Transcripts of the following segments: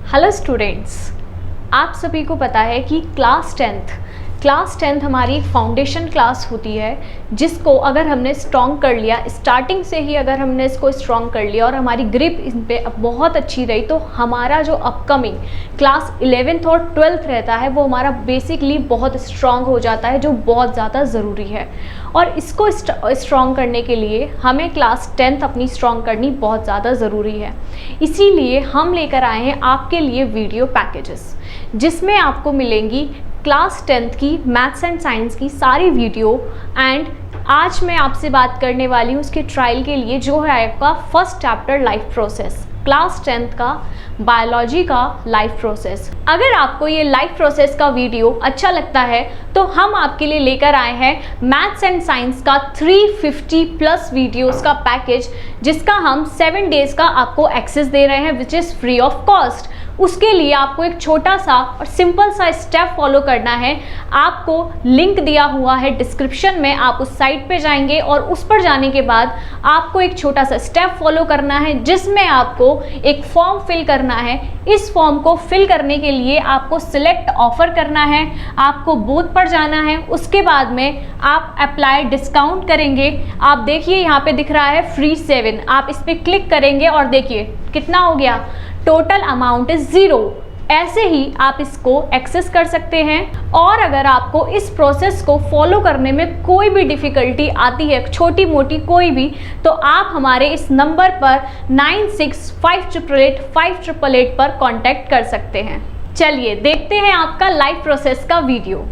Hello students, आप सभी को पता है कि क्लास टेंथ हमारी एक फाउंडेशन क्लास होती है जिसको अगर हमने स्ट्रॉन्ग कर लिया, स्टार्टिंग से ही अगर हमने इसको स्ट्रॉन्ग कर लिया और हमारी ग्रिप इन पे बहुत अच्छी रही तो हमारा जो अपकमिंग क्लास 11th और 12th रहता है वो हमारा बेसिकली बहुत स्ट्रॉन्ग हो जाता है, जो बहुत ज़्यादा ज़रूरी है। और इसको स्ट्रॉन्ग करने के लिए हमें क्लास 10th अपनी स्ट्रॉन्ग करनी बहुत ज़्यादा ज़रूरी है। इसीलिए हम लेकर आए हैं आपके लिए वीडियो पैकेजेस जिसमें आपको मिलेंगी क्लास 10th की मैथ्स एंड साइंस की सारी वीडियो। एंड आज मैं आपसे बात करने वाली हूँ उसके ट्रायल के लिए, जो है आपका first chapter life process, class 10th का बायोलॉजी का लाइफ प्रोसेस। अगर आपको ये लाइफ प्रोसेस का वीडियो अच्छा लगता है तो हम आपके लिए लेकर आए हैं मैथ्स एंड साइंस का 350 प्लस वीडियोस का पैकेज, जिसका हम 7 डेज का आपको एक्सेस दे रहे हैं which is free of cost. उसके लिए आपको एक छोटा सा और सिंपल सा स्टेप फॉलो करना है। आपको लिंक दिया हुआ है डिस्क्रिप्शन में, आप उस साइट पे जाएंगे और उस पर जाने के बाद आपको एक छोटा सा स्टेप फॉलो करना है जिसमें आपको एक फॉर्म फिल करना है। इस फॉर्म को फिल करने के लिए आपको सिलेक्ट ऑफर करना है, आपको बूथ पर जाना है, उसके बाद में आप अप्लाई डिस्काउंट करेंगे। आप देखिए यहाँ पे दिख रहा है फ्री 7, आप इस पर क्लिक करेंगे और देखिए कितना हो गया, टोटल अमाउंट इज 0। ऐसे ही आप इसको एक्सेस कर सकते हैं। और अगर आपको इस प्रोसेस को फॉलो करने में कोई भी डिफ़िकल्टी आती है, छोटी मोटी कोई भी, तो आप हमारे इस नंबर पर 9658885888 पर कांटेक्ट कर सकते हैं। चलिए देखते हैं आपका लाइव प्रोसेस का वीडियो।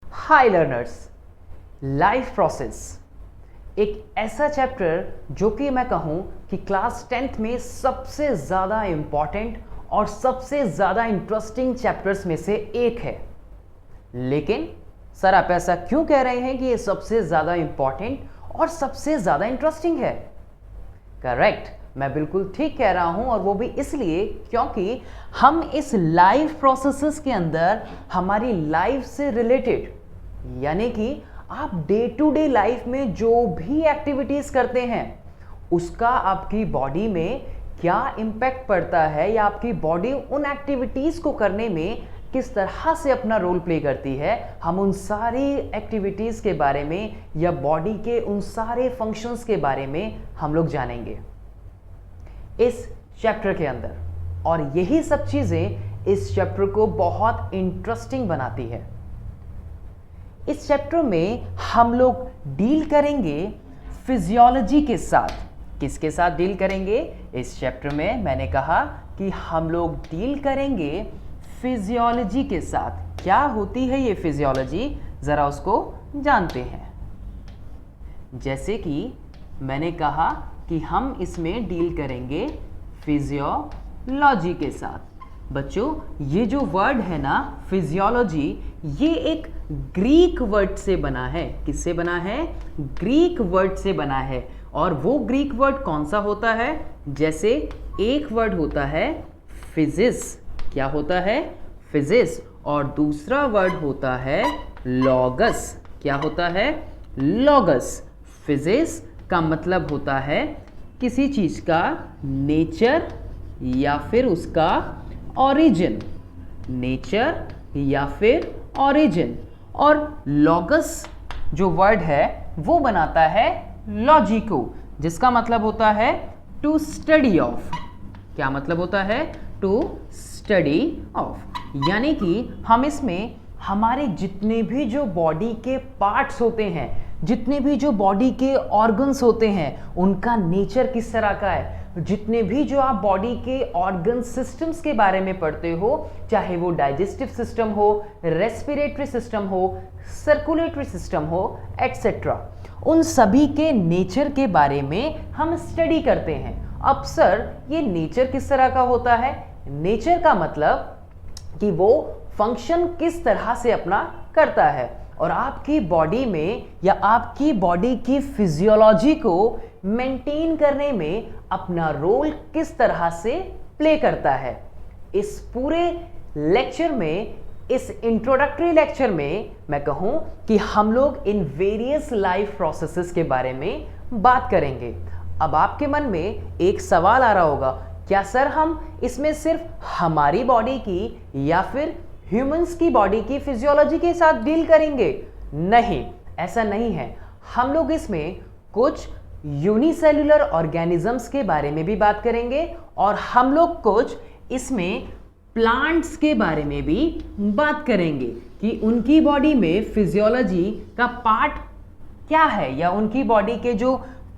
हाय लर्नर्स, लाइफ प्रोसेस एक ऐसा चैप्टर जो कि मैं कहूँ कि क्लास 10th में सबसे ज़्यादा इम्पॉर्टेंट और सबसे ज़्यादा इंटरेस्टिंग चैप्टर्स में से एक है। लेकिन सर आप ऐसा क्यों कह रहे हैं कि ये सबसे ज़्यादा इम्पॉर्टेंट और सबसे ज़्यादा इंटरेस्टिंग है? करेक्ट, मैं बिल्कुल ठीक कह रहा हूं, और वो भी इसलिए क्योंकि हम इस लाइफ प्रोसेसेस के अंदर हमारी लाइफ से रिलेटेड, यानी कि आप डे टू डे लाइफ में जो भी एक्टिविटीज करते हैं उसका आपकी बॉडी में क्या इम्पैक्ट पड़ता है, या आपकी बॉडी उन एक्टिविटीज को करने में किस तरह से अपना रोल प्ले करती है, हम उन सारी एक्टिविटीज के बारे में या बॉडी के उन सारे फंक्शंस के बारे में हम लोग जानेंगे इस चैप्टर के अंदर। और यही सब चीजें इस चैप्टर को बहुत इंटरेस्टिंग बनाती है। इस चैप्टर में हम लोग डील करेंगे फिजियोलॉजी के साथ। किसके साथ डील करेंगे इस चैप्टर में? मैंने कहा कि हम लोग डील करेंगे फिजियोलॉजी के साथ। क्या होती है ये फिजियोलॉजी, जरा उसको जानते हैं। जैसे कि मैंने कहा कि हम इसमें डील करेंगे फिजियोलॉजी के साथ। बच्चों, ये जो वर्ड है ना फिजियोलॉजी, ये एक ग्रीक वर्ड से बना है। किससे बना है? ग्रीक वर्ड से बना है। और वो ग्रीक वर्ड कौन सा होता है? जैसे एक वर्ड होता है फिजिस। क्या होता है? फिजिस। और दूसरा वर्ड होता है लॉगस। क्या होता है? लॉगस। फिजिस का मतलब होता है किसी चीज का नेचर या फिर उसका ओरिजिन। नेचर या फिर ओरिजिन। और लॉगस जो वर्ड है वो बनाता है लॉजिको, जिसका मतलब होता है टू स्टडी ऑफ। क्या मतलब होता है? To study of. यानी कि हम इसमें हमारे जितने भी जो बॉडी के पार्ट्स होते हैं, जितने भी जो बॉडी के ऑर्गन्स होते हैं, उनका नेचर किस तरह का है, जितने भी जो आप बॉडी के ऑर्गन सिस्टम्स के बारे में पढ़ते हो, चाहे वो डाइजेस्टिव सिस्टम हो, रेस्पिरेटरी सिस्टम हो, सर्कुलेटरी सिस्टम हो, एटसेट्रा, उन सभी के नेचर के बारे में हम स्टडी करते हैं। अब सर ये नेचर किस तरह का होता है? नेचर का मतलब कि वो फंक्शन किस तरह से अपना करता है, और आपकी बॉडी में या आपकी बॉडी की फिजियोलॉजी को मेंटेन करने में अपना रोल किस तरह से प्ले करता है। इस पूरे लेक्चर में इस इंट्रोडक्टरी लेक्चर में मैं कहूं कि हम लोग इन वेरियस लाइफ प्रोसेसेस के बारे में बात करेंगे। अब आपके मन में एक सवाल आ रहा होगा, क्या सर हम इसमें सिर्फ हमारी बॉडी की या फिर ह्यूमंस की बॉडी की फिजियोलॉजी के साथ डील करेंगे? नहीं, ऐसा नहीं है। हम लोग इसमें कुछ यूनिसेल्युलर ऑर्गेनिजम्स के बारे में भी बात करेंगे और हम लोग कुछ इसमें प्लांट्स के बारे में भी बात करेंगे कि उनकी बॉडी में फिजियोलॉजी का पार्ट क्या है या उनकी बॉडी के जो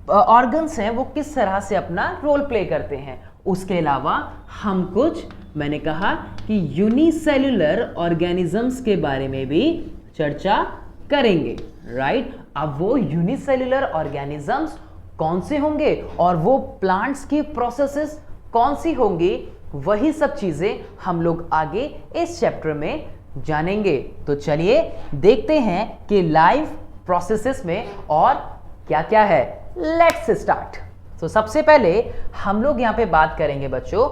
ऑर्गन्स हैं वो किस तरह से अपना रोल प्ले करते हैं। उसके अलावा हम कुछ, मैंने कहा कि यूनिसेल्युलर ऑर्गेनिजम्स के बारे में भी चर्चा करेंगे, राइट। अब वो यूनिसेल्युलर ऑर्गेनिजम्स कौन से होंगे और वो प्लांट्स की प्रोसेसेस कौन सी होंगी, वही सब चीजें हम लोग आगे इस चैप्टर में जानेंगे। तो चलिए देखते हैं कि लाइफ प्रोसेसेस में और क्या क्या है। Let's start. तो सबसे पहले हम लोग यहाँ पे बात करेंगे बच्चों,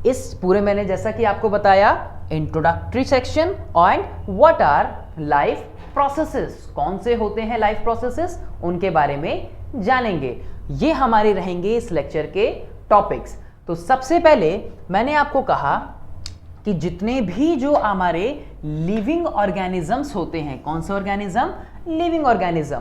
इस पूरे मैंने जैसा कि आपको बताया introductory section and what our life processes, कौन से होते हैं लाइफ प्रोसेसेस, उनके बारे में जानेंगे। ये हमारे रहेंगे इस लेक्चर के टॉपिक्स। तो सबसे पहले मैंने आपको कहा कि जितने भी जो हमारे लिविंग ऑर्गेनिजम्स होते हैं, कौन से ऑर्गेनिज्म? Living organism.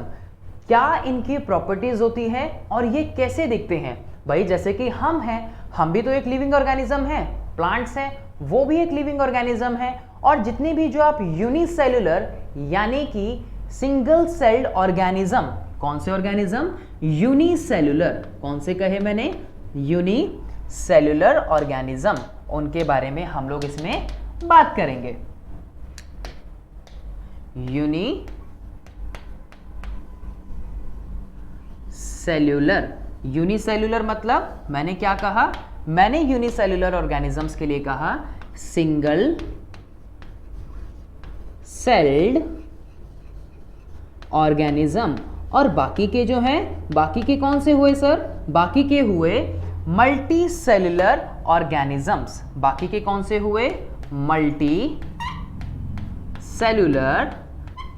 क्या इनकी प्रॉपर्टीज होती हैं और ये कैसे दिखते हैं? भाई जैसे कि हम हैं, हम भी तो एक लिविंग ऑर्गेनिज्म हैं, प्लांट्स हैं वो भी एक लिविंग ऑर्गेनिज्म है, और जितने भी जो आप यूनिसेल्युलर यानी कि सिंगल सेल्ड ऑर्गेनिज्म, कौन से ऑर्गेनिज्म? यूनिसेल्युलर। कौन से कहे मैंने? यूनिसेल्युलर ऑर्गेनिज्म, उनके बारे में हम लोग इसमें बात करेंगे। यूनिसेल्युलर मतलब मैंने क्या कहा? मैंने यूनिसेल्युलर ऑर्गेनिजम्स के लिए कहा सिंगल सेल्ड ऑर्गेनिज्म, और बाकी के जो हैं, बाकी के कौन से हुए सर? बाकी के हुए मल्टी सेल्युलर ऑर्गेनिजम्स। बाकी के कौन से हुए? Multi cellular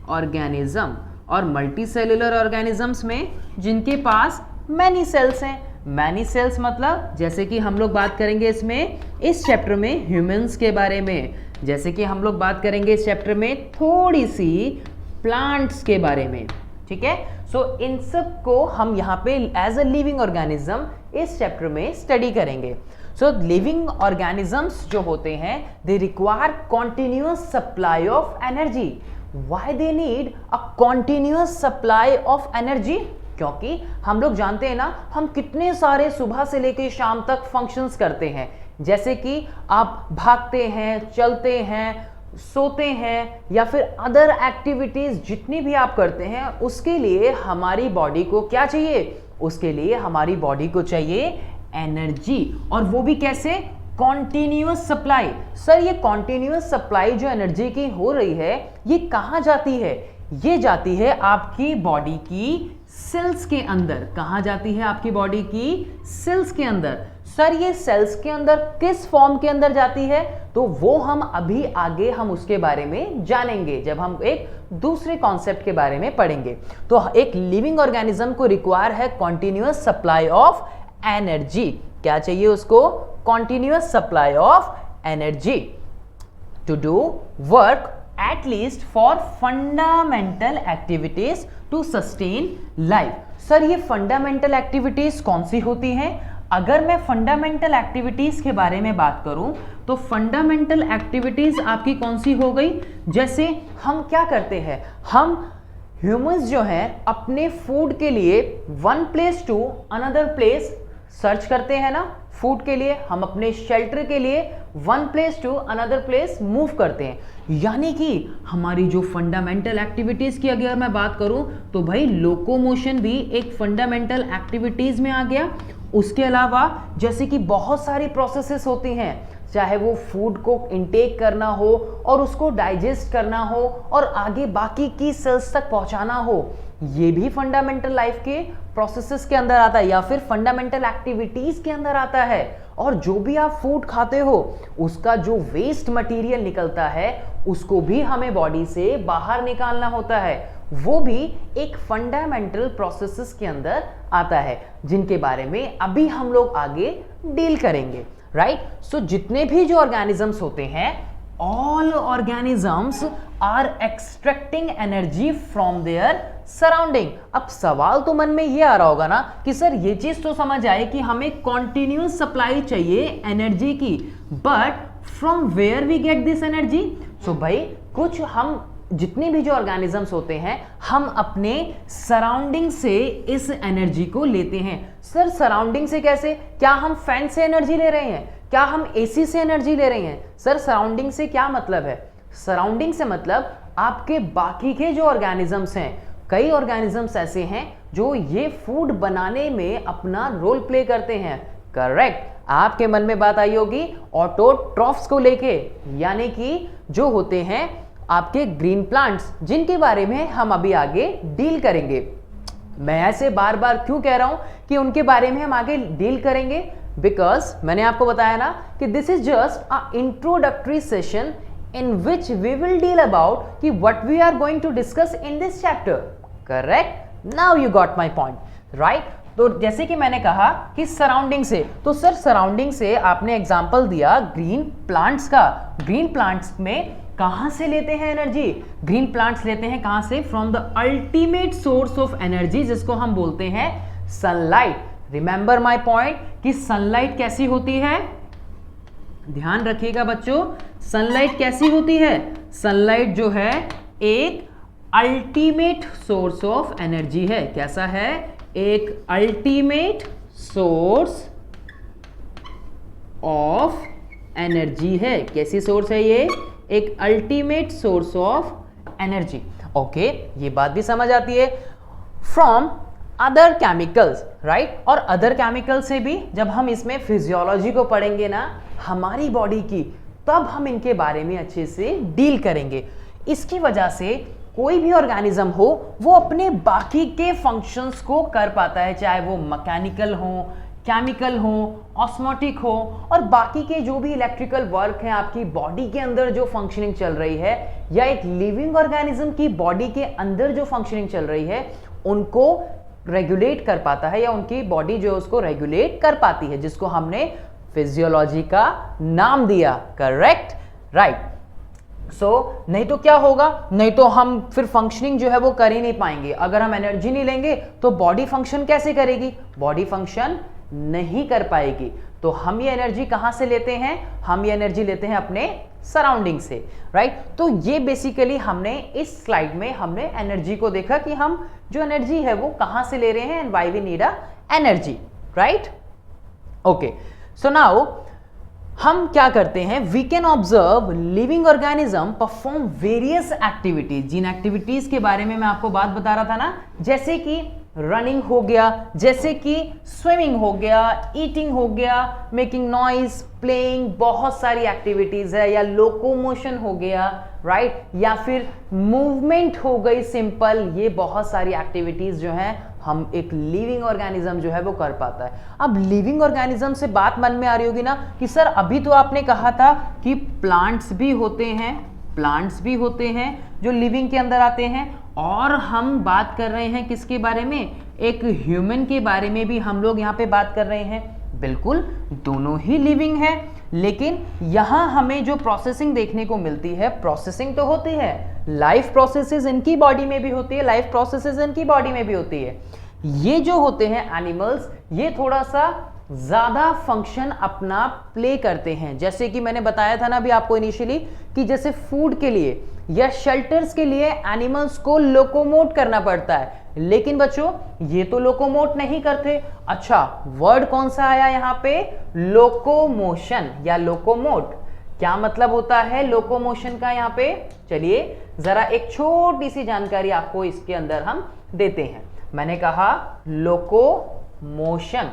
organism. और मल्टी सेल्युलर ऑर्गेनिजम्स में जिनके पास मैनी सेल्स हैं। मैनी सेल्स मतलब जैसे कि हम लोग बात करेंगे इसमें इस चैप्टर में ह्यूमंस के बारे में, जैसे कि हम लोग बात करेंगे इस चैप्टर में थोड़ी सी प्लांट्स के बारे में, ठीक है। सो इन सब को हम यहाँ पे एज अ लिविंग ऑर्गेनिज्म इस चैप्टर में स्टडी करेंगे। सो लिविंग ऑर्गेनिजम्स जो होते हैं they require continuous supply of energy. Why they need a continuous supply of energy? क्योंकि हम लोग जानते हैं ना, हम कितने सारे सुबह से लेकर शाम तक फंक्शंस करते हैं, जैसे कि आप भागते हैं, चलते हैं, सोते हैं या फिर अदर एक्टिविटीज जितनी भी आप करते हैं, उसके लिए हमारी बॉडी को क्या चाहिए? उसके लिए हमारी बॉडी को चाहिए एनर्जी, और वो भी कैसे? Continuous supply. सर ये कॉन्टिन्यूअस सप्लाई जो एनर्जी की हो रही है ये कहाँ जाती है? ये जाती है आपकी बॉडी की सेल्स के अंदर। कहाँ जाती है? आपकी बॉडी की सेल्स के अंदर। सर ये सेल्स के अंदर किस फॉर्म के अंदर जाती है? तो वो हम अभी आगे हम उसके बारे में जानेंगे जब हम एक दूसरे कॉन्सेप्ट के बारे में पढ़ेंगे। तो एक लिविंग ऑर्गेनिज्म को रिक्वायर है कॉन्टिन्यूअस सप्लाई ऑफ एनर्जी। क्या चाहिए उसको? Continuous supply of energy to do work at least for fundamental activities to sustain life. Sir ये fundamental activities कौन सी होती हैं? अगर मैं fundamental activities के बारे में बात करूं तो fundamental activities आपकी कौन सी हो गई? जैसे हम क्या करते हैं, हम humans जो हैं अपने food के लिए one place to another place search करते हैं ना। फूड के लिए हम अपने शेल्टर के लिए one place to another place move करते हैं। यानी कि हमारी जो फंडामेंटल एक्टिविटीज की अगर मैं बात करूं तो भाई लोकोमोशन भी एक फंडामेंटल एक्टिविटीज में आ गया। उसके अलावा जैसे कि बहुत सारी प्रोसेसेस होती हैं, चाहे वो फूड को इनटेक करना हो और उसको डाइजेस्ट करना हो और आगे बाकी की सेल्स तक पहुंचाना हो, ये भी फंडामेंटल लाइफ के प्रोसेसेस के अंदर आता है या फिर फंडामेंटल एक्टिविटीज के अंदर आता है। और जो भी आप फूड खाते हो उसका जो वेस्ट मटेरियल निकलता है उसको भी हमें बॉडी से बाहर निकालना होता है, वो भी एक फंडामेंटल प्रोसेसेस के अंदर आता है, जिनके बारे में अभी हम लोग आगे डील करेंगे, राइट। सो जितने भी जो ऑर्गेनिजम्स होते हैं, all organisms are extracting energy from their surrounding. अब सवाल तो मन में ये आ रहा होगा ना कि सर ये चीज तो समझ आए कि हमें कॉन्टिन्यूस सप्लाई चाहिए एनर्जी की, but from where we get this energy. So भाई कुछ हम जितने भी जो ऑर्गेनिजम्स होते हैं, हम अपने सराउंडिंग से इस एनर्जी को लेते हैं। सर सराउंडिंग से कैसे? क्या हम फैन से एनर्जी ले रहे हैं? क्या हम एसी से एनर्जी ले रहे हैं? सर सराउंडिंग से क्या मतलब है? सराउंडिंग से मतलब आपके बाकी के जो ऑर्गेनिजम्स हैं, कई ऑर्गेनिजम्स ऐसे हैं जो ये फूड बनाने में अपना रोल प्ले करते हैं, करेक्ट। आपके मन में बात आई होगी ऑटोट्रॉफ्स को लेके, यानी कि जो होते हैं आपके ग्रीन प्लांट्स, जिनके बारे में हम अभी आगे डील करेंगे। मैं ऐसे बार बार क्यों कह रहा हूं कि उनके बारे में हम आगे डील करेंगे? बिकॉज मैंने आपको बताया ना कि this is just a introductory session in which we will deal about कि what we are going to discuss in this chapter, correct? Now you got my point, right? तो जैसे कि मैंने कहा कि सराउंडिंग से, तो सर सराउंडिंग से आपने एग्जांपल दिया ग्रीन प्लांट्स का। ग्रीन प्लांट्स में कहां से लेते हैं एनर्जी? ग्रीन प्लांट्स लेते हैं कहां से? From the ultimate source of energy, जिसको हम बोलते हैं सनलाइट। रिमेंबर माय पॉइंट कि सनलाइट कैसी होती है, ध्यान रखिएगा बच्चों, सनलाइट कैसी होती है? सनलाइट जो है एक अल्टीमेट सोर्स ऑफ एनर्जी है। कैसा है? एक अल्टीमेट सोर्स ऑफ एनर्जी है। कैसी सोर्स है ये? एक ultimate source of energy. Okay, ये बात भी समझ आती है। From other chemicals, right. और अदर केमिकल से भी जब हम इसमें फिजियोलॉजी को पढ़ेंगे ना हमारी बॉडी की, तब हम इनके बारे में अच्छे से डील करेंगे। इसकी वजह से कोई भी ऑर्गेनिज्म हो वो अपने बाकी के फंक्शंस को कर पाता है, चाहे वो मैकेनिकल हो, केमिकल हो, ऑस्मोटिक हो, और बाकी के जो भी इलेक्ट्रिकल वर्क है आपकी बॉडी के अंदर जो फंक्शनिंग चल रही है, या एक लिविंग ऑर्गेनिज्म की बॉडी के अंदर जो फंक्शनिंग चल रही है, उनको रेगुलेट कर पाता है, या उनकी बॉडी जो उसको रेगुलेट कर पाती है, जिसको हमने फिजियोलॉजी का नाम दिया, करेक्ट, राइट। सो नहीं तो क्या होगा? नहीं तो हम फिर फंक्शनिंग जो है वो कर ही नहीं पाएंगे। अगर हम एनर्जी नहीं लेंगे तो बॉडी फंक्शन कैसे करेगी? बॉडी फंक्शन नहीं कर पाएगी। तो हम ये एनर्जी कहां से लेते हैं? हम ये एनर्जी लेते हैं अपने सराउंडिंग से, राइट। तो ये बेसिकली हमने इस स्लाइड में हमने एनर्जी को देखा कि हम जो एनर्जी है वो कहां से ले रहे हैं, and why we need a energy, right. Okay, so now हम क्या करते हैं? We can observe living organism perform various activities. जिन एक्टिविटीज के बारे में मैं आपको बात बता रहा था ना, जैसे कि रनिंग हो गया, जैसे कि स्विमिंग हो गया, ईटिंग हो गया, मेकिंग नॉइज, प्लेइंग, बहुत सारी एक्टिविटीज है, या लोकोमोशन हो गया, राइट, या फिर मूवमेंट हो गई सिंपल। ये बहुत सारी एक्टिविटीज जो हैं हम एक लिविंग ऑर्गेनिज्म जो है वो कर पाता है। अब लिविंग ऑर्गेनिज्म से बात मन में आ रही होगी ना कि सर अभी तो आपने कहा था कि प्लांट्स भी होते हैं, प्लांट्स भी होते हैं जो लिविंग के अंदर आते हैं, और हम बात कर रहे हैं किसके बारे में? एक ह्यूमन के बारे में भी हम लोग यहाँ पे बात कर रहे हैं। बिल्कुल, दोनों ही लिविंग है, लेकिन यहाँ हमें जो प्रोसेसिंग देखने को मिलती है, प्रोसेसिंग तो होती है, लाइफ प्रोसेसेस इनकी बॉडी में भी होती है, लाइफ प्रोसेसेस इनकी बॉडी में भी होती है। ये जो होते हैं एनिमल्स, ये थोड़ा सा ज्यादा फंक्शन अपना प्ले करते हैं। जैसे कि मैंने बताया था ना अभी आपको इनिशियली कि जैसे फूड के लिए या शेल्टर्स के लिए एनिमल्स को लोकोमोट करना पड़ता है, लेकिन बच्चों ये तो लोकोमोट नहीं करते। अच्छा, वर्ड कौन सा आया यहाँ पे? लोकोमोशन या लोकोमोट। क्या मतलब होता है लोकोमोशन का यहाँ पे? चलिए जरा एक छोटी सी जानकारी आपको इसके अंदर हम देते हैं। मैंने कहा लोकोमोशन,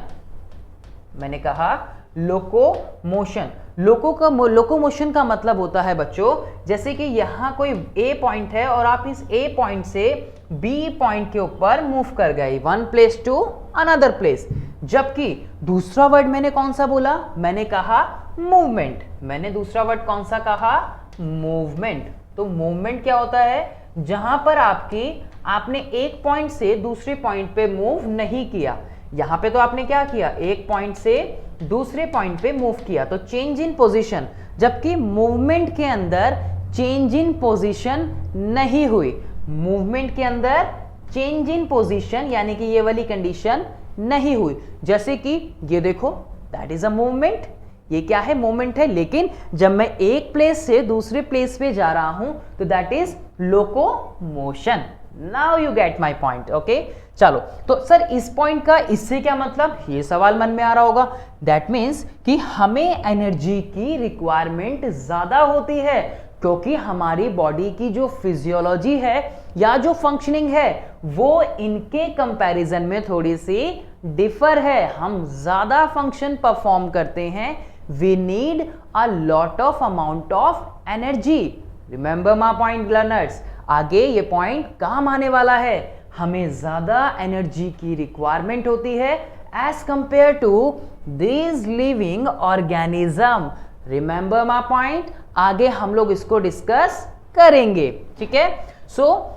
मैंने कहा लोकोमोशन। लोकोमोशन का मतलब होता है बच्चों, जैसे कि यहां कोई ए पॉइंट है और आप इस ए पॉइंट से बी पॉइंट के ऊपर मूव कर गए, one place to another place. जबकि दूसरा वर्ड मैंने कौन सा बोला? मैंने कहा मूवमेंट। मैंने दूसरा वर्ड कौन सा कहा? मूवमेंट। तो मूवमेंट क्या होता है? जहां पर आपने एक पॉइंट से दूसरे पॉइंट पे मूव नहीं किया। यहां पे तो आपने क्या किया, एक पॉइंट से दूसरे पॉइंट पे मूव किया, तो चेंज इन पोजीशन। जबकि मूवमेंट के अंदर चेंज इन पोजीशन नहीं हुई। मूवमेंट के अंदर चेंज इन पोजीशन यानी कि ये वाली कंडीशन नहीं हुई। जैसे कि ये देखो, दैट इज अ मूवमेंट। ये क्या है? मूवमेंट है। लेकिन जब मैं एक प्लेस से दूसरे प्लेस पे जा रहा हूं तो that is locomotion. Now you get my point. Okay, चलो। तो सर इस पॉइंट का इससे क्या मतलब, ये सवाल मन में आ रहा होगा। दैट मीन्स कि हमें एनर्जी की रिक्वायरमेंट ज्यादा होती है, क्योंकि हमारी बॉडी की जो फिजियोलॉजी है या जो फंक्शनिंग है वो इनके कंपैरिजन में थोड़ी सी डिफर है। हम ज्यादा फंक्शन परफॉर्म करते हैं। We need a lot of amount of energy. Remember my point learners, आगे ये पॉइंट काम आने वाला है। हमें ज्यादा एनर्जी की रिक्वायरमेंट होती है as compare to this living organism. Remember my point, आगे हम लोग इसको डिस्कस करेंगे। ठीक है, सो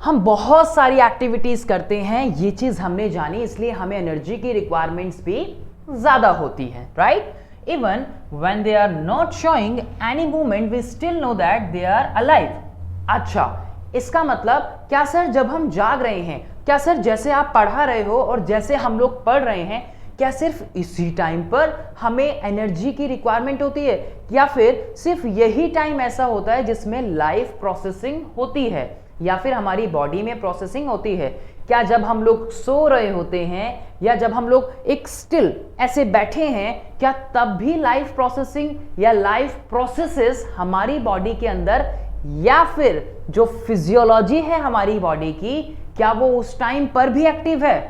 हम बहुत सारी एक्टिविटीज करते हैं, ये चीज हमने जानी, इसलिए हमें एनर्जी की रिक्वायरमेंट्स भी ज्यादा होती है, right? Even when they are not showing any movement we still know that they are alive. अच्छा, इसका मतलब क्या सर, जब हम जाग रहे हैं, क्या सर जैसे आप पढ़ा रहे हो और जैसे हम लोग पढ़ रहे हैं, क्या सिर्फ इसी टाइम पर हमें एनर्जी की रिक्वायरमेंट होती है, या फिर सिर्फ यही टाइम ऐसा होता है जिसमें लाइफ प्रोसेसिंग होती है या फिर हमारी बॉडी में प्रोसेसिंग होती है? क्या जब हम लोग सो रहे होते हैं या जब हम लोग एक स्टिल ऐसे बैठे हैं, क्या तब भी लाइफ प्रोसेसिंग या लाइफ प्रोसेसेस हमारी बॉडी के अंदर, या फिर जो फिजियोलॉजी है हमारी बॉडी की, क्या वो उस टाइम पर भी एक्टिव है?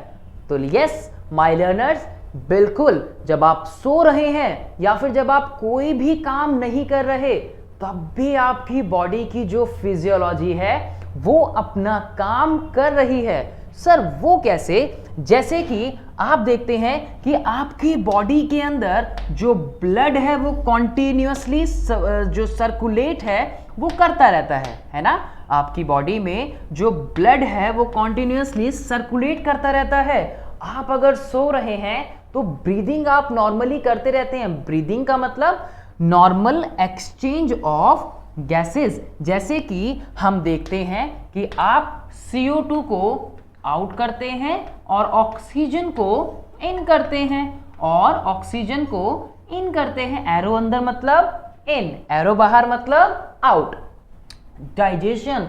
तो यस माय लर्नर्स, बिल्कुल। जब आप सो रहे हैं या फिर जब आप कोई भी काम नहीं कर रहे, तब भी आपकी बॉडी की जो फिजियोलॉजी है वो अपना काम कर रही है। सर वो कैसे? जैसे कि आप देखते हैं कि आपकी बॉडी के अंदर जो ब्लड है वो कॉन्टिन्यूसली जो सर्कुलेट है वो करता रहता है ना? आपकी बॉडी में जो ब्लड है वो कॉन्टिन्यूसली सर्कुलेट करता रहता है। आप अगर सो रहे हैं तो ब्रीदिंग आप नॉर्मली करते रहते हैं। ब्रीदिंग का मतलब नॉर्मल एक्सचेंज ऑफ गैसेस। जैसे कि हम देखते हैं कि आप CO2 को आउट करते हैं और ऑक्सीजन को इन करते हैं, और ऑक्सीजन को इन करते हैं। एरो अंदर मतलब इन, एरो बाहर मतलब आउट। डाइजेशन,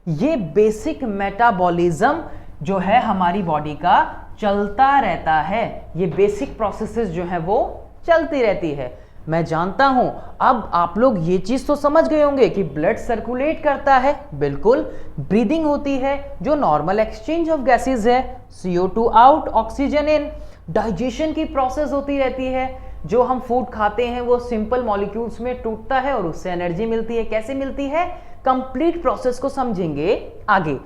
ये बेसिक मेटाबॉलिज्म जो है हमारी बॉडी का चलता रहता है। ये बेसिक प्रोसेसेस जो है वो चलती रहती है। मैं जानता हूं अब आप लोग ये चीज तो समझ गए होंगे कि ब्लड सर्कुलेट करता है, बिल्कुल। ब्रीदिंग होती है जो नॉर्मल एक्सचेंज ऑफ गैसेस है, CO2 out, oxygen in. Digestion की प्रोसेस होती रहती है, जो हम फूड खाते हैं वो सिंपल मॉलिक्यूल्स में टूटता है और उससे एनर्जी मिलती है। कैसे मिलती है? कंप्लीट प्रोसेस को समझेंगे आगे।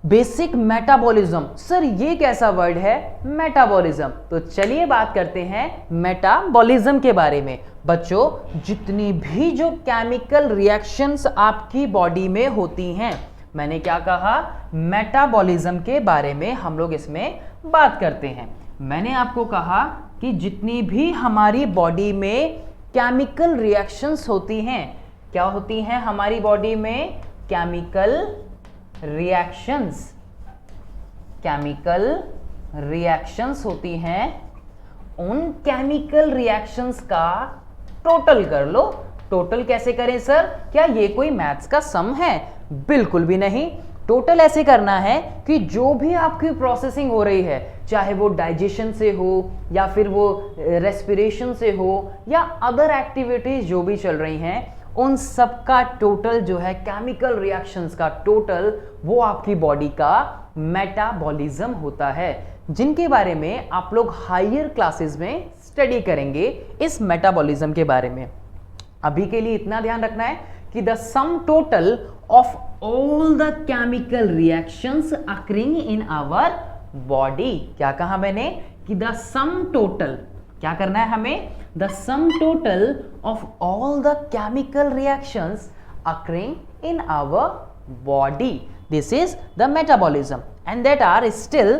बेसिक मेटाबॉलिज्म, सर ये कैसा वर्ड है मेटाबॉलिज्म? तो चलिए बात करते हैं मेटाबॉलिज्म के बारे में। बच्चों, जितनी भी जो केमिकल रिएक्शंस आपकी बॉडी में होती हैं, मैंने क्या कहा, मेटाबॉलिज्म के बारे में हम लोग इसमें बात करते हैं। मैंने आपको कहा कि जितनी भी हमारी बॉडी में केमिकल रिएक्शंस होती हैं, क्या होती हैं हमारी बॉडी में? Chemical reactions. केमिकल रिएक्शंस होती हैं। उन केमिकल रिएक्शंस का टोटल कर लो। टोटल कैसे करें सर? क्या ये कोई मैथ्स का सम है? बिल्कुल भी नहीं। टोटल ऐसे करना है कि जो भी आपकी प्रोसेसिंग हो रही है, चाहे वो डाइजेशन से हो या फिर वो रेस्पिरेशन से हो या अदर एक्टिविटीज जो भी चल रही हैं, उन सब का टोटल जो है केमिकल रिएक्शंस का टोटल, वो आपकी बॉडी का मेटाबॉलिज्म होता है, जिनके बारे में आप लोग हायर क्लासेस में स्टडी करेंगे इस मेटाबॉलिज्म के बारे में। अभी के लिए इतना ध्यान रखना है कि the sum total of all the chemical reactions occurring in our body. क्या कहा मैंने? कि द सम टोटल, क्या करना है हमें? The sum total of all the chemical reactions occurring in our body. This is the metabolism and that are still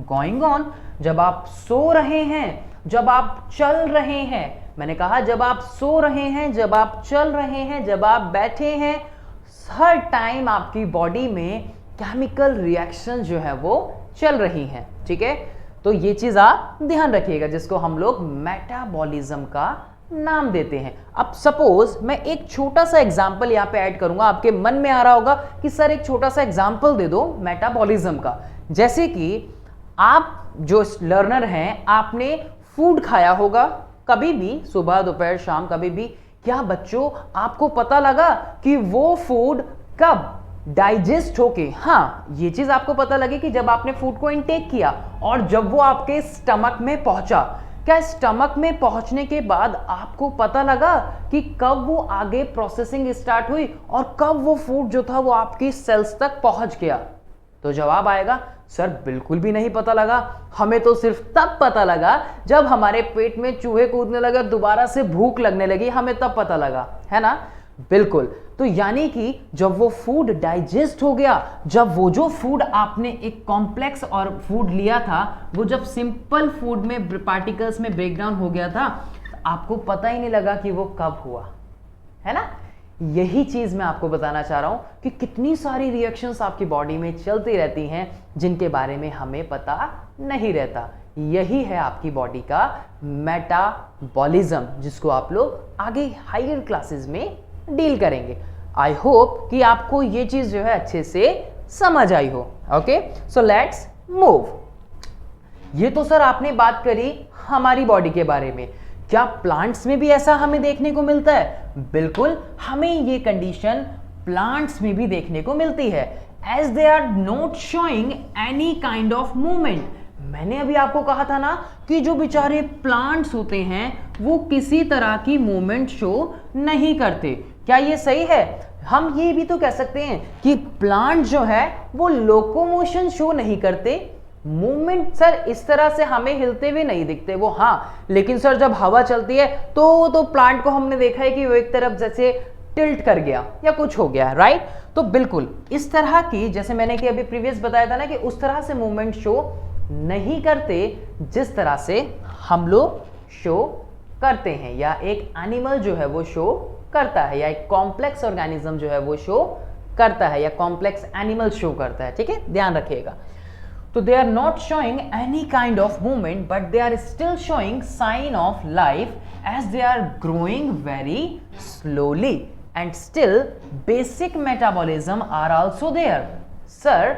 going on. जब आप सो रहे हैं, जब आप चल रहे हैं, मैंने कहा जब आप सो रहे हैं, जब आप चल रहे हैं, जब आप बैठे हैं, हर टाइम आपकी बॉडी में केमिकल रिएक्शन जो है वो चल रही हैं, ठीक है। तो ये चीज आप ध्यान रखिएगा, जिसको हम लोग मेटाबॉलिज्म का नाम देते हैं। अब सपोज मैं एक छोटा सा एग्जांपल यहाँ पे ऐड करूंगा, आपके मन में आ रहा होगा कि सर एक छोटा सा एग्जांपल दे दो मेटाबॉलिज्म का। जैसे कि आप जो लर्नर हैं, आपने फूड खाया होगा कभी भी, सुबह दोपहर शाम कभी भी। क्या बच्चों आपको पता लगा कि वो फूड कब डाइजेस्ट होके, हाँ ये चीज आपको पता लगी कि जब आपने फूड को इनटेक किया और जब वो आपके स्टमक में पहुंचा, क्या स्टमक में पहुंचने के बाद आपको पता लगा कि कब वो आगे प्रोसेसिंग स्टार्ट हुई और कब वो फूड जो था वो आपकी सेल्स तक पहुंच गया? तो जवाब आएगा सर बिल्कुल भी नहीं पता लगा, हमें तो सिर्फ तब पता लगा जब हमारे पेट में चूहे कूदने लगे, दोबारा से भूख लगने लगी, हमें तब पता लगा, है ना? बिल्कुल। तो यानी कि जब वो फूड डाइजेस्ट हो गया, जब वो जो फूड आपने एक कॉम्प्लेक्स और फूड लिया था वो जब सिंपल फूड में पार्टिकल्स में ब्रेक डाउन हो गया था, तो आपको पता ही नहीं लगा कि वो कब हुआ, है ना? यही चीज मैं आपको बताना चाह रहा हूं कि कितनी सारी रिएक्शंस आपकी बॉडी में चलती रहती हैं जिनके बारे में हमें पता नहीं रहता। यही है आपकी बॉडी का मेटाबॉलिज्म, जिसको आप लोग आगे हायर क्लासेस में डील करेंगे। आई होप कि आपको ये चीज जो है अच्छे से समझ आई हो। Okay, so let's move. ये तो सर आपने बात करी हमारी बॉडी के बारे में, क्या प्लांट्स में भी ऐसा हमें देखने को मिलता है? बिल्कुल, हमें ये कंडीशन प्लांट्स में भी देखने को मिलती है, as they are not showing any kind of movement. मैंने अभी आपको कहा था ना कि जो बेचारे प्लांट्स होते हैं वो किसी तरह की मूवमेंट शो नहीं करते। क्या ये सही है? हम ये भी तो कह सकते हैं कि प्लांट जो है वो लोकोमोशन शो नहीं करते, मूवमेंट सर इस तरह से हमें हिलते हुए नहीं दिखते वो, हाँ लेकिन सर जब हवा चलती है तो प्लांट को हमने देखा है कि वो एक तरफ जैसे टिल्ट कर गया या कुछ हो गया, राइट? तो बिल्कुल इस तरह की, जैसे मैंने कि अभी प्रीवियस बताया था ना कि उस तरह से मूवमेंट शो नहीं करते जिस तरह से हम लोग शो करते हैं, या एक एनिमल जो है वो शो करता है, या एक कॉम्प्लेक्स ऑर्गेनिज्म जो है वो शो करता है, या कॉम्प्लेक्स एनिमल शो करता है, ठीक है? ध्यान रखिएगा। So they are not showing any kind of movement, but they are still showing sign of life as they are growing very slowly, and still basic metabolism are also there. Sir,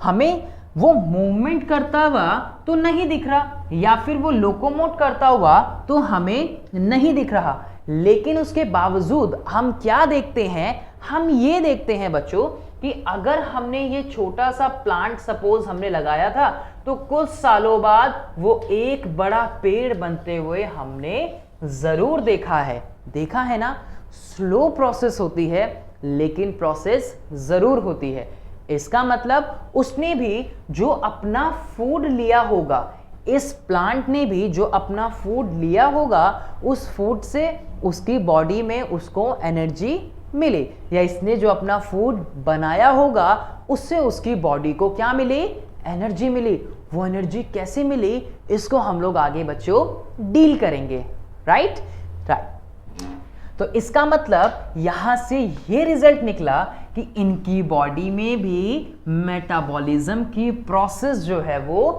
हमें वो movement करता हुआ तो नहीं दिख रहा, या फिर वो लोकोमोट करता हुआ तो हमें नहीं दिख रहा, लेकिन उसके बावजूद हम क्या देखते हैं? हम ये देखते हैं बच्चों कि अगर हमने ये छोटा सा प्लांट सपोज हमने लगाया था तो कुछ सालों बाद वो एक बड़ा पेड़ बनते हुए हमने जरूर देखा है ना? स्लो प्रोसेस होती है लेकिन प्रोसेस जरूर होती है। इसका मतलब उसने भी जो अपना फूड लिया होगा, इस प्लांट ने भी जो अपना फूड लिया होगा, उस फूड से उसकी बॉडी में उसको एनर्जी मिली, या इसने जो अपना फूड बनाया होगा उससे उसकी बॉडी को क्या मिली? एनर्जी मिली। वो एनर्जी कैसे मिली इसको हम लोग आगे बच्चों डील करेंगे, राइट? तो इसका मतलब यहां से ये रिजल्ट निकला कि इनकी बॉडी में भी मेटाबॉलिज्म की प्रोसेस जो है वो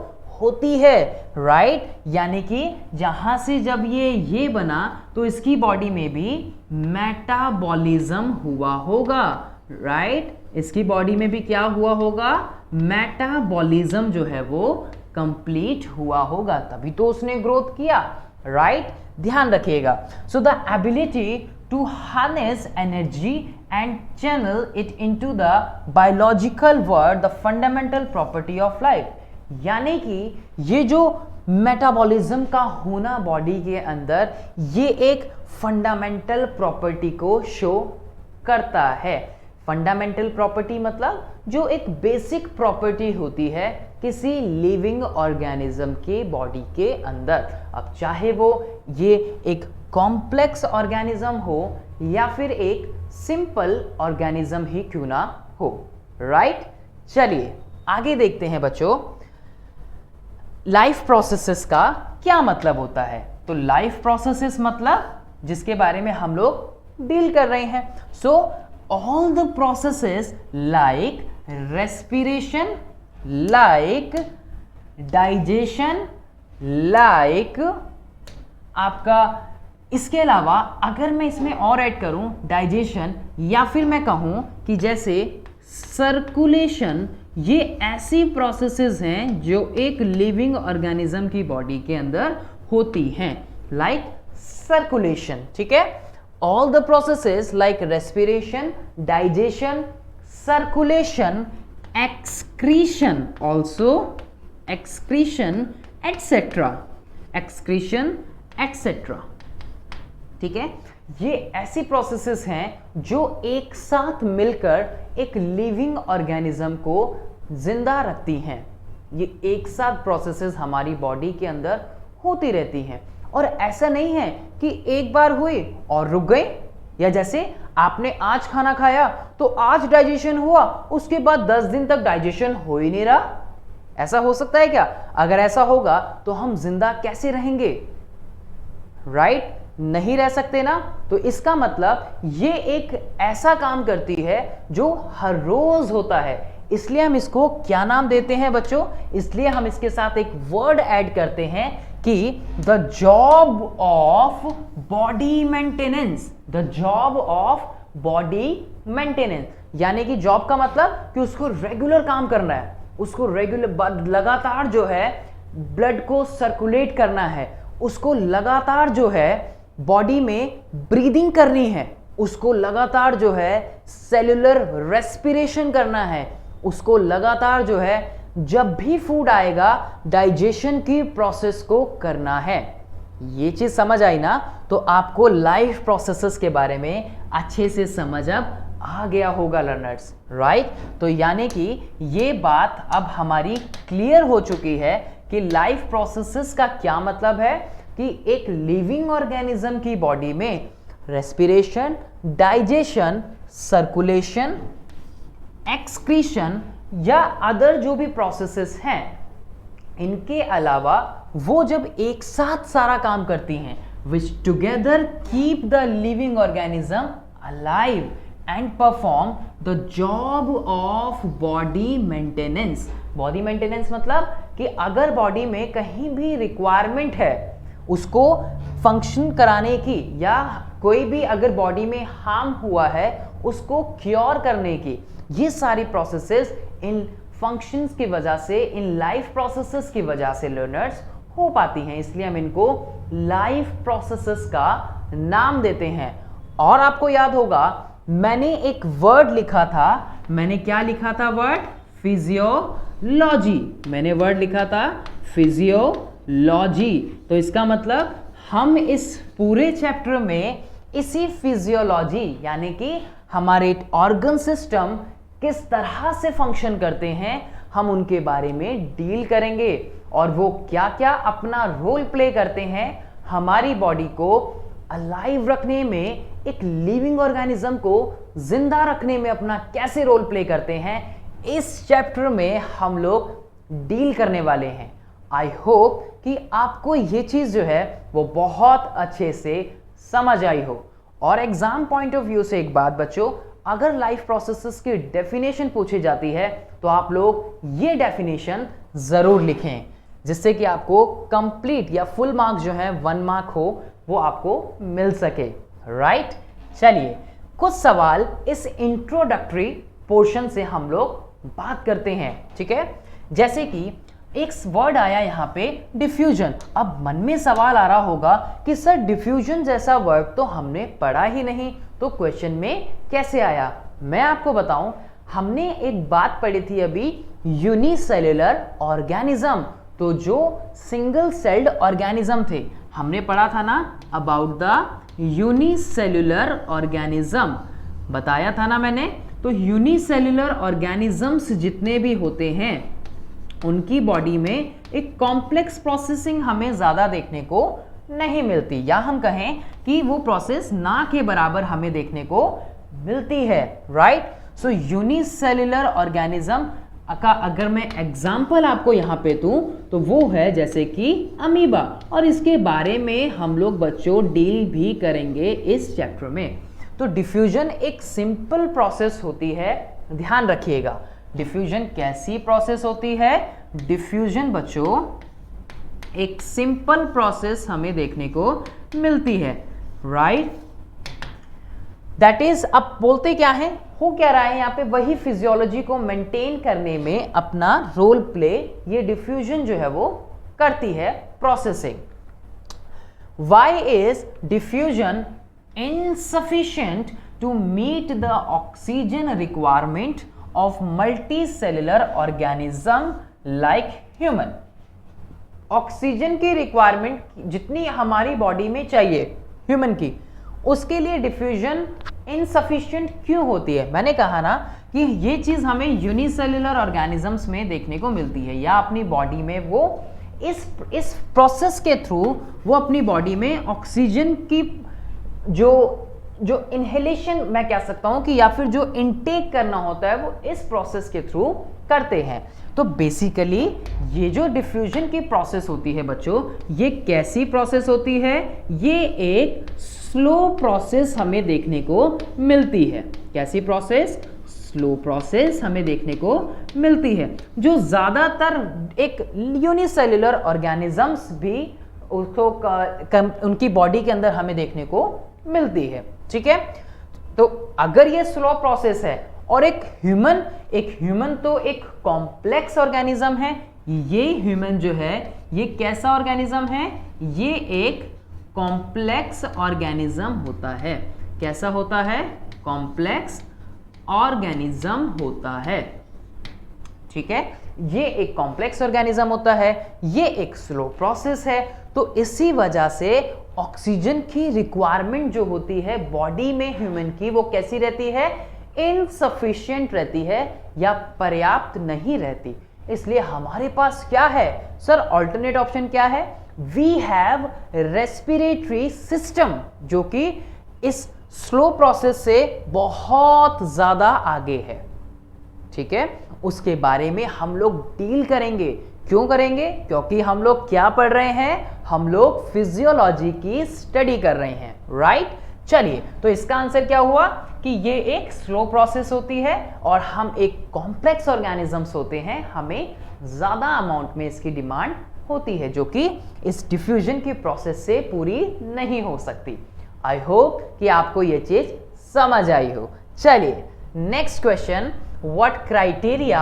होती है, राइट? यानी कि जहां से जब ये बना तो इसकी बॉडी में भी मेटाबॉलिज्म हुआ होगा, राइट? इसकी बॉडी में भी क्या हुआ होगा? मेटाबॉलिज्म जो है वो कंप्लीट हुआ होगा, तभी तो उसने ग्रोथ किया, राइट? ध्यान रखिएगा। So the ability to harness energy and channel it into the biological world, the fundamental property of life. यानी कि ये जो मेटाबॉलिज्म का होना बॉडी के अंदर, ये एक फंडामेंटल प्रॉपर्टी को शो करता है। फंडामेंटल प्रॉपर्टी मतलब जो एक बेसिक प्रॉपर्टी होती है किसी लिविंग ऑर्गेनिज्म के बॉडी के अंदर। अब चाहे वो ये एक कॉम्प्लेक्स ऑर्गेनिज्म हो या फिर एक सिंपल ऑर्गेनिज्म ही क्यों ना हो, राइट। चलिए आगे देखते हैं बच्चों, लाइफ प्रोसेसेस का क्या मतलब होता है। तो लाइफ प्रोसेसेस मतलब जिसके बारे में हम लोग डील कर रहे हैं। So all the processes like respiration, like digestion, like आपका, इसके अलावा अगर मैं इसमें और ऐड करूं डाइजेशन, या फिर मैं कहूं कि जैसे सर्कुलेशन, ये ऐसी प्रोसेसेस हैं जो एक लिविंग ऑर्गेनिज्म की बॉडी के अंदर होती हैं, लाइक सर्कुलेशन, ठीक है। All the processes like respiration, digestion, circulation, excretion, also excretion etcetera, excretion etcetera, ठीक है। ये ऐसी प्रोसेसेस हैं जो एक साथ मिलकर एक लिविंग ऑर्गेनिज्म को जिंदा रखती हैं। ये एक साथ प्रोसेसेस हमारी बॉडी के अंदर होती रहती हैं, और ऐसा नहीं है कि एक बार हुई और रुक गई, या जैसे आपने आज खाना खाया तो आज डाइजेशन हुआ, उसके बाद 10 दिन तक डाइजेशन हो ही नहीं रहा। ऐसा हो सकता है क्या? अगर ऐसा होगा तो हम जिंदा कैसे रहेंगे, राइट? नहीं रह सकते ना। तो इसका मतलब ये एक ऐसा काम करती है जो हर रोज होता है, इसलिए हम इसको क्या नाम देते हैं बच्चों? इसलिए हम इसके साथ एक वर्ड ऐड करते हैं कि the job of body maintenance, the job of body maintenance, यानी कि जॉब का मतलब कि उसको रेगुलर काम करना है, उसको रेगुलर लगातार जो है ब्लड को सर्कुलेट करना है, उसको लगातार जो है बॉडी में ब्रीदिंग करनी है, उसको लगातार जो है सेल्यूलर रेस्पिरेशन करना है, उसको लगातार जो है जब भी फूड आएगा डाइजेशन की प्रोसेस को करना है। ये चीज समझ आई ना? तो आपको लाइफ प्रोसेसेस के बारे में अच्छे से समझ अब आ गया होगा लर्नर्स, राइट? तो यानी कि ये बात अब हमारी क्लियर हो चुकी है कि लाइफ प्रोसेसेस का क्या मतलब है, कि एक लिविंग ऑर्गेनिज्म की बॉडी में रेस्पिरेशन, डाइजेशन, सर्कुलेशन, एक्सक्रीशन या अदर जो भी प्रोसेसेस हैं, इनके अलावा वो जब एक साथ सारा काम करती हैं, which together keep the living organism alive and perform the job of body maintenance. Body maintenance मतलब कि अगर बॉडी में कहीं भी रिक्वायरमेंट है उसको फंक्शन कराने की, या कोई भी अगर बॉडी में हार्म हुआ है उसको क्योर करने की, ये सारी प्रोसेसेस इन फंक्शंस की वजह से, इन लाइफ प्रोसेसेस की वजह से लर्नर्स हो पाती हैं, इसलिए हम इनको लाइफ प्रोसेसेस का नाम देते हैं। और आपको याद होगा मैंने एक वर्ड लिखा था, मैंने क्या लिखा था वर्ड? फिजियोलॉजी। मैंने वर्ड लिखा था फिजियोलॉजी। तो इसका मतलब हम इस पूरे चैप्टर में इसी फिजियोलॉजी यानी कि हमारे ऑर्गन सिस्टम किस तरह से फंक्शन करते हैं, हम उनके बारे में डील करेंगे, और वो क्या क्या अपना रोल प्ले करते हैं हमारी बॉडी को अलाइव रखने में, एक लिविंग ऑर्गेनिज्म को जिंदा रखने में अपना कैसे रोल प्ले करते हैं, इस चैप्टर में हम लोग डील करने वाले हैं। आई होप कि आपको ये चीज जो है वो बहुत अच्छे से समझ आई हो। और एग्जाम पॉइंट ऑफ व्यू से एक बात बच्चों, अगर लाइफ प्रोसेसेस की डेफिनेशन पूछी जाती है तो आप लोग ये डेफिनेशन जरूर लिखें, जिससे कि आपको कंप्लीट या फुल मार्क जो है 1 मार्क हो वो आपको मिल सके, राइट? चलिए कुछ सवाल इस इंट्रोडक्टरी पोर्शन से हम लोग बात करते हैं, ठीक है? जैसे कि एक वर्ड आया यहाँ पे डिफ्यूजन। अब मन में सवाल आ रहा होगा कि सर डिफ्यूजन जैसा वर्ड तो हमने पढ़ा ही नहीं, तो क्वेश्चन में कैसे आया? मैं आपको बताऊं, हमने एक बात पढ़ी थी अभी, यूनिसेल्युलर ऑर्गेनिज्म। तो जो सिंगल सेल्ड ऑर्गेनिज्म थे, हमने पढ़ा था ना अबाउट द यूनिसेल्युलर ऑर्गेनिज्म, बताया था ना मैंने। तो यूनिसेल्युलर ऑर्गेनिजम्स जितने भी होते हैं उनकी बॉडी में एक कॉम्प्लेक्स प्रोसेसिंग हमें ज़्यादा देखने को नहीं मिलती, या हम कहें कि वो प्रोसेस ना के बराबर हमें देखने को मिलती है, राइट। सो यूनिसेल्युलर ऑर्गेनिज्म का अगर मैं एग्जाम्पल आपको यहाँ पे दूं तो वो है जैसे कि अमीबा, और इसके बारे में हम लोग बच्चों डील भी करेंगे इस चैप्टर में। तो डिफ्यूजन एक सिंपल प्रोसेस होती है, ध्यान रखिएगा। डिफ्यूजन कैसी प्रोसेस होती है? डिफ्यूजन बच्चों एक सिंपल प्रोसेस हमें देखने को मिलती है, राइट। दैट इज, अब बोलते क्या है, हो क्या रहा है यहाँ पे, वही फिजियोलॉजी को मेंटेन करने में अपना रोल प्ले ये डिफ्यूजन जो है वो करती है, processing. Why is diffusion insufficient to meet the oxygen requirement of multicellular organism like human? Oxygen की रिक्वायरमेंट जितनी हमारी बॉडी में चाहिए ह्यूमन की, उसके लिए डिफ्यूजन इनसफिशिएंट क्यों होती है? मैंने कहा ना कि ये चीज हमें यूनिसेल्युलर ऑर्गेनिजम्स में देखने को मिलती है, या अपनी बॉडी में वो इस प्रोसेस के थ्रू वो अपनी बॉडी में ऑक्सीजन की जो इनहेलेशन मैं कह सकता हूं कि, या फिर जो इनटेक करना होता है वो इस प्रोसेस के थ्रू करते हैं। तो बेसिकली ये जो डिफ्यूजन की प्रोसेस होती है बच्चों, ये कैसी प्रोसेस होती है? ये एक स्लो प्रोसेस हमें देखने को मिलती है। कैसी प्रोसेस? स्लो प्रोसेस हमें देखने को मिलती है, जो ज्यादातर एक यूनिसेल्युलर ऑर्गेनिजम्स भी उसको उनकी बॉडी के अंदर हमें देखने को मिलती है, ठीक है। तो अगर ये स्लो प्रोसेस है और एक ह्यूमन तो एक कॉम्प्लेक्स ऑर्गेनिज्म है, ये ह्यूमन जो है ये कैसा ऑर्गेनिज्म है? ये एक कॉम्प्लेक्स ऑर्गेनिज्म होता है। कैसा होता है? कॉम्प्लेक्स ऑर्गेनिज्म होता है, ठीक है। ये एक कॉम्प्लेक्स ऑर्गेनिज्म होता है, ये एक स्लो प्रोसेस है। तो इसी वजह से ऑक्सीजन की रिक्वायरमेंट जो होती है बॉडी में ह्यूमन की, वो कैसी रहती है? इनसफिशिएंट रहती है या पर्याप्त नहीं रहती। इसलिए हमारे पास क्या है सर? ऑल्टरनेट ऑप्शन क्या है? वी हैव रेस्पिरेटरी सिस्टम, जो कि इस स्लो प्रोसेस से बहुत ज्यादा आगे है, ठीक है। उसके बारे में हम लोग डील करेंगे। क्यों करेंगे? क्योंकि हम लोग क्या पढ़ रहे हैं? हम लोग फिजियोलॉजी की स्टडी कर रहे हैं, राइट। चलिए, तो इसका आंसर क्या हुआ कि ये एक स्लो प्रोसेस होती है और हम एक कॉम्प्लेक्स ऑर्गेनिजम्स होते हैं, हमें ज्यादा अमाउंट में इसकी डिमांड होती है, जो कि इस डिफ्यूजन की प्रोसेस से पूरी नहीं हो सकती। आई होप कि आपको ये चीज समझ आई हो। चलिए, next question, what criteria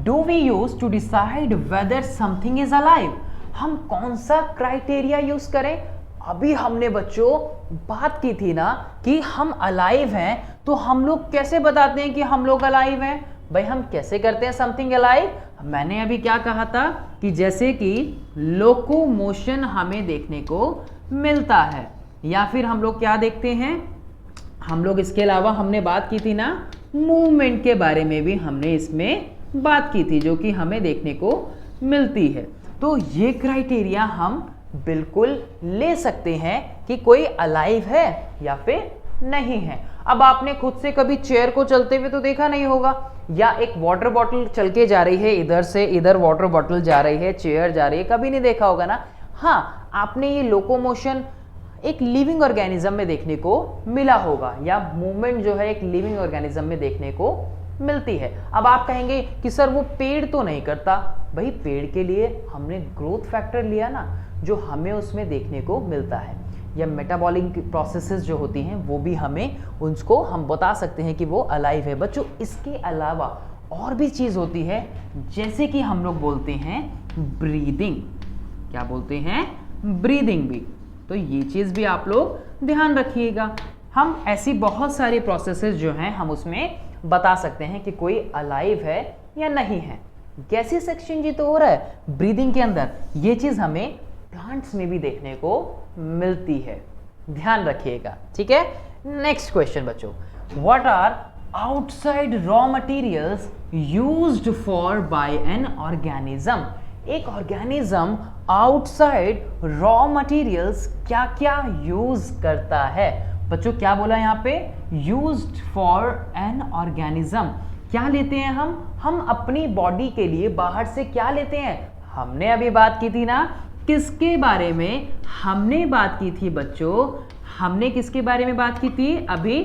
do we use to decide whether something is alive? हम कौन सा क्राइटेरिया यूज करें? अभी हमने बच्चों बात की थी ना कि हम अलाइव हैं, तो हम लोग कैसे बताते हैं कि हम लोग अलाइव हैं? भाई हम कैसे करते हैं समथिंग अलाइव? मैंने अभी क्या कहा था कि जैसे कि लोकोमोशन हमें देखने को मिलता है, या फिर हम लोग क्या देखते हैं, हम लोग इसके अलावा हमने बात की थी ना मूवमेंट के बारे में भी हमने इसमें बात की थी, जो कि हमें देखने को मिलती है। तो ये क्राइटेरिया हम बिल्कुल ले सकते हैं कि कोई अलाइव है या फिर नहीं है। अब आपने खुद से कभी चेयर को चलते हुए तो देखा नहीं होगा, या एक वाटर बॉटल चल के जा रही है, इधर से इधर वाटर बॉटल जा रही है, चेयर जा रही है, कभी नहीं देखा होगा ना। हाँ, आपने ये लोकोमोशन एक लिविंग ऑर्गेनिज्म में देखने को मिला होगा, या मूवमेंट जो है एक लिविंग ऑर्गेनिज्म में देखने को मिलती है। अब आप कहेंगे कि सर वो पेड़ तो नहीं करता। भाई पेड़ के लिए हमने ग्रोथ फैक्टर लिया ना, जो हमें उसमें देखने को मिलता है, या मेटाबॉलिक प्रोसेसेस जो होती हैं वो भी हमें उनको हम बता सकते हैं कि वो अलाइव है। बच्चों इसके अलावा और भी चीज़ होती है, जैसे कि हम लोग बोलते हैं ब्रीदिंग। क्या बोलते हैं? ब्रीदिंग भी। तो ये चीज़ भी आप लोग ध्यान रखिएगा। हम ऐसी बहुत सारी प्रोसेसेस जो हैं हम उसमें बता सकते हैं कि कोई अलाइव है या नहीं है। गैसेस एक्सचेंज तो हो रहा है ब्रीदिंग के अंदर, ये चीज़ हमें प्लांट्स में भी देखने को मिलती है, ध्यान रखिएगा, ठीक है। नेक्स्ट क्वेश्चन बच्चों, what are outside raw materials used for by an organism? एक ऑर्गेनिज्म आउटसाइड रॉ मटेरियल्स क्या क्या यूज करता है, बच्चों क्या बोला यहाँ पे, यूज्ड फॉर एन ऑर्गेनिज्म। क्या लेते हैं हम अपनी बॉडी के लिए बाहर से क्या लेते हैं, हमने अभी बात की थी ना, किसके बारे में हमने बात की थी बच्चों, हमने किसके बारे में बात की थी अभी,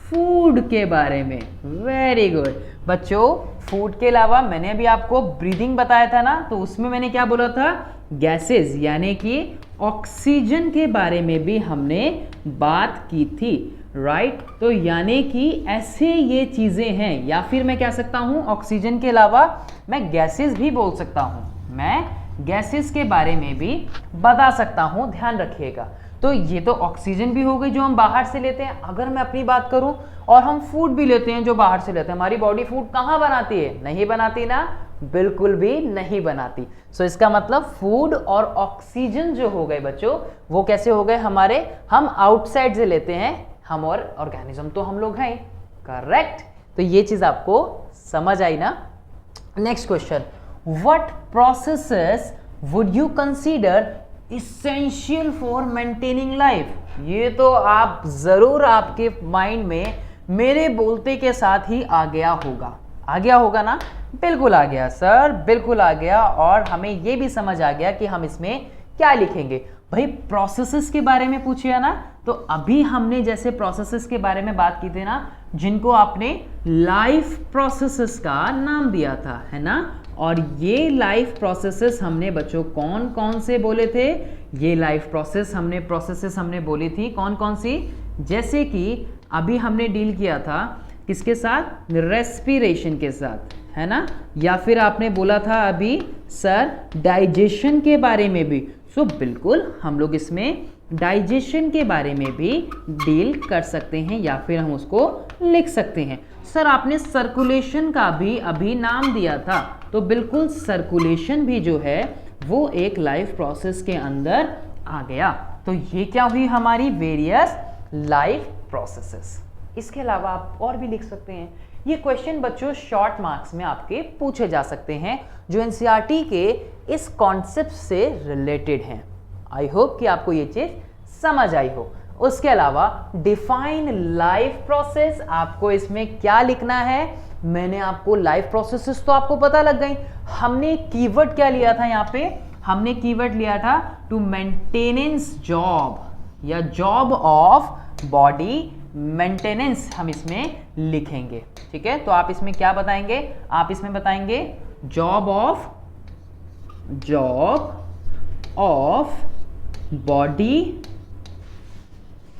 फूड के बारे में। वेरी गुड बच्चों, फूड के अलावा मैंने अभी आपको ब्रीदिंग बताया था ना, तो उसमें मैंने क्या बोला था, गैसेस यानी कि ऑक्सीजन के बारे में भी हमने बात की थी, राइट। तो यानी कि ऐसे ये चीजें हैं, या फिर मैं कह सकता हूं ऑक्सीजन के अलावा मैं गैसेस भी बोल सकता हूं, मैं गैसेस के बारे में भी बता सकता हूं, ध्यान रखिएगा। तो ये तो ऑक्सीजन भी हो गई जो हम बाहर से लेते हैं। अगर मैं अपनी बात करूं, और हम फूड भी लेते हैं जो बाहर से लेते हैं, हमारी बॉडी फूड कहाँ बनाती है, नहीं बनाती ना, बिल्कुल भी नहीं बनाती। सो इसका मतलब फूड और ऑक्सीजन जो हो गए बच्चों, वो कैसे हो गए हमारे, हम आउटसाइड से लेते हैं, हम और ऑर्गेनिज्म तो हम लोग हैं, करेक्ट। तो ये चीज आपको समझ आई ना। Next question, what processes would you consider essential for maintaining life. ये तो आप जरूर आपके माइंड में मेरे बोलते के साथ ही आ गया होगा ना, बिल्कुल आ गया सर, बिल्कुल आ गया। और हमें ये भी समझ आ गया कि हम इसमें क्या लिखेंगे। भाई प्रोसेसेस के बारे में पूछिए ना, तो अभी हमने जैसे प्रोसेसेस के बारे में बात की थी ना, जिनको आपने लाइफ प्रोसेसेस का नाम दिया था, है ना। और ये लाइफ प्रोसेसेस हमने बच्चों कौन कौन से बोले थे, ये लाइफ प्रोसेसेस हमने बोली थी कौन कौन सी, जैसे कि अभी हमने डील किया था किसके साथ, रेस्पिरेशन के साथ, है ना। या फिर आपने बोला था अभी सर डाइजेशन के बारे में भी। सो बिल्कुल हम लोग इसमें डाइजेशन के बारे में भी डील कर सकते हैं, या फिर हम उसको लिख सकते हैं। सर आपने सर्कुलेशन का भी अभी नाम दिया था, तो बिल्कुल सर्कुलेशन भी जो है वो एक लाइफ प्रोसेस के अंदर आ गया। तो ये क्या हुई हमारी वेरियस लाइफ प्रोसेसेस। इसके अलावा आप और भी लिख सकते हैं। ये क्वेश्चन बच्चों शॉर्ट मार्क्स में आपके पूछे जा सकते हैं, जो एनसीईआरटी के इस कॉन्सेप्ट से रिलेटेड हैं। आई होप कि आपको ये चीज समझ आई हो। उसके अलावा डिफाइन लाइफ प्रोसेस, आपको इसमें क्या लिखना है, मैंने आपको लाइफ प्रोसेसेस तो आपको पता लग गई। हमने कीवर्ड क्या लिया था यहाँ पे, हमने कीवर्ड लिया था टू मेंटेनेंस जॉब, या जॉब ऑफ बॉडी मेंटेनेंस हम इसमें लिखेंगे, ठीक है। तो आप इसमें क्या बताएंगे, आप इसमें बताएंगे जॉब ऑफ बॉडी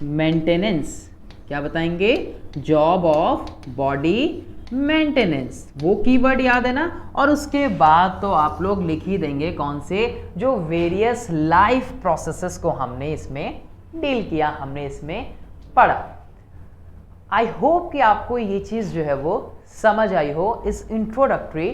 मेंटेनेंस। क्या बताएंगे, जॉब ऑफ बॉडी मेंटेनेंस, वो कीवर्ड याद है ना। और उसके बाद तो आप लोग लिख ही देंगे कौन से, जो वेरियस लाइफ प्रोसेसेस को हमने इसमें डील किया, हमने इसमें पढ़ा। आई होप कि आपको ये चीज़ जो है वो समझ आई हो इस इंट्रोडक्टरी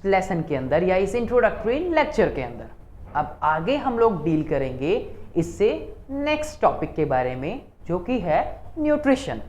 लेसन के अंदर, या इस इंट्रोडक्टरी लेक्चर के अंदर। अब आगे हम लोग डील करेंगे इससे नेक्स्ट टॉपिक के बारे में, जो कि है न्यूट्रिशन।